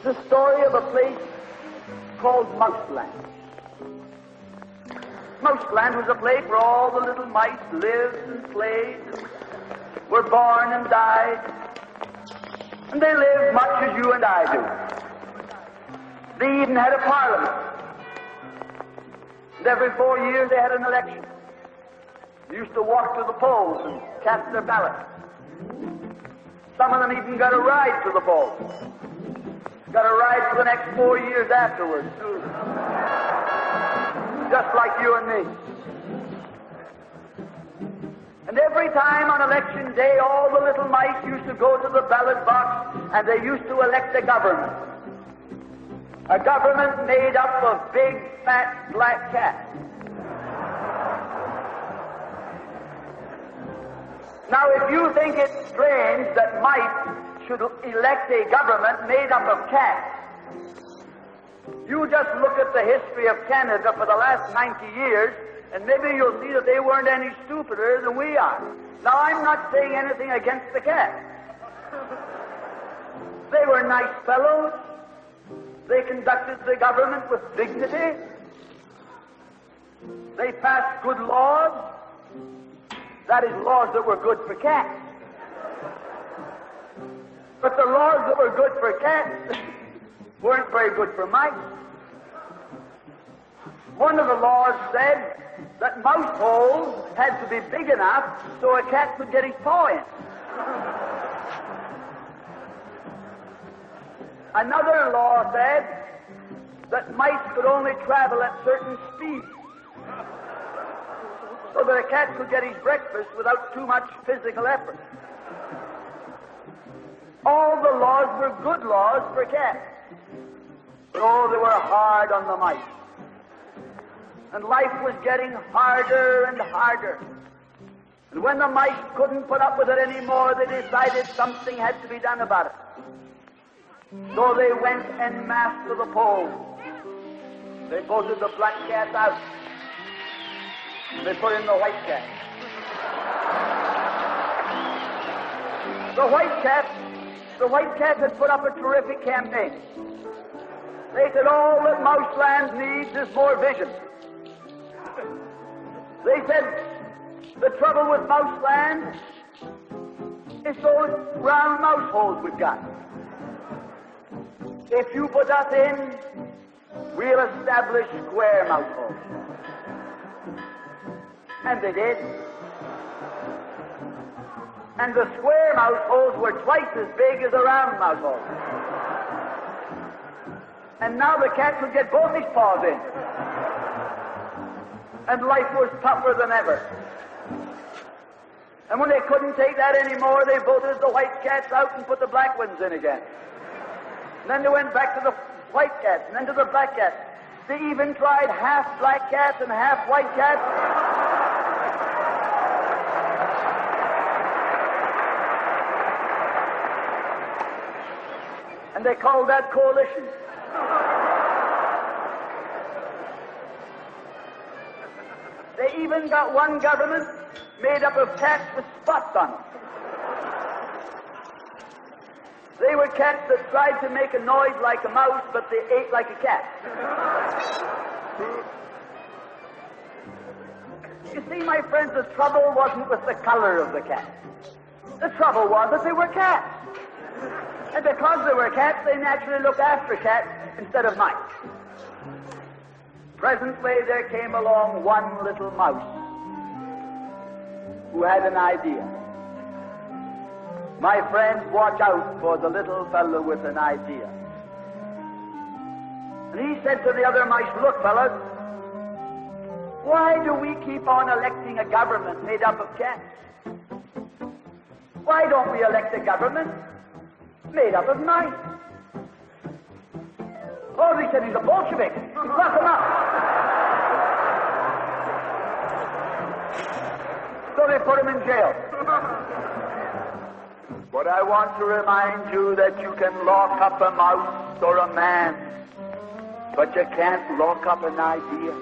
It's the story of a place called Mouseland. Mouseland was a place where all the little mice lived and played, were born and died, and they lived much as you and I do. They even had a parliament. And every 4 years they had an election. They used to walk to the polls and cast their ballot. Some of them even got a ride to the polls. Got a ride for the next 4 years afterwards, too. Just like you and me. And every time on election day, all the little mice used to go to the ballot box and they used to elect a government. A government made up of big, fat, black cats. Now, if you think it's strange that mice should elect a government made up of cats, you just look at the history of Canada for the last 90 years, and maybe you'll see that they weren't any stupider than we are. Now, I'm not saying anything against the cats. They were nice fellows. They conducted the government with dignity. They passed good laws. That is, laws that were good for cats. But the laws that were good for cats weren't very good for mice. One of the laws said that mouse holes had to be big enough so a cat could get his paw in. Another law said that mice could only travel at certain speeds so that a cat could get his breakfast without too much physical effort. All the laws were good laws for cats. But oh, they were hard on the mice. And life was getting harder and harder. And when the mice couldn't put up with it anymore, they decided something had to be done about it. So they went en masse to the polls. They voted the black cat out. They put in the white cat. The white cat had put up a terrific campaign. They said all that Mouseland needs is more vision. They said the trouble with Mouseland is those round mouse holes we've got. If you put us in, we'll establish square mouse holes. And they did. And the square mouse holes were twice as big as the round mouse holes. And now the cat could get both his paws in. And life was tougher than ever. And when they couldn't take that anymore, they voted the white cats out and put the black ones in again. And then they went back to the white cats, and then to the black cats. They even tried half black cats and half white cats. And they called that coalition. They even got one government made up of cats with spots on them. They were cats that tried to make a noise like a mouse, but they ate like a cat. You see, my friends, the trouble wasn't with the color of the cat. The trouble was that they were cats. And because they were cats, they naturally looked after cats instead of mice. Presently, there came along one little mouse who had an idea. My friends, watch out for the little fellow with an idea. And he said to the other mice, look, fellas, why do we keep on electing a government made up of cats? Why don't we elect a government made up of mice? Oh, they said he's a Bolshevik. Lock him up. So they put him in jail. But I want to remind you that you can lock up a mouse or a man, but you can't lock up an idea.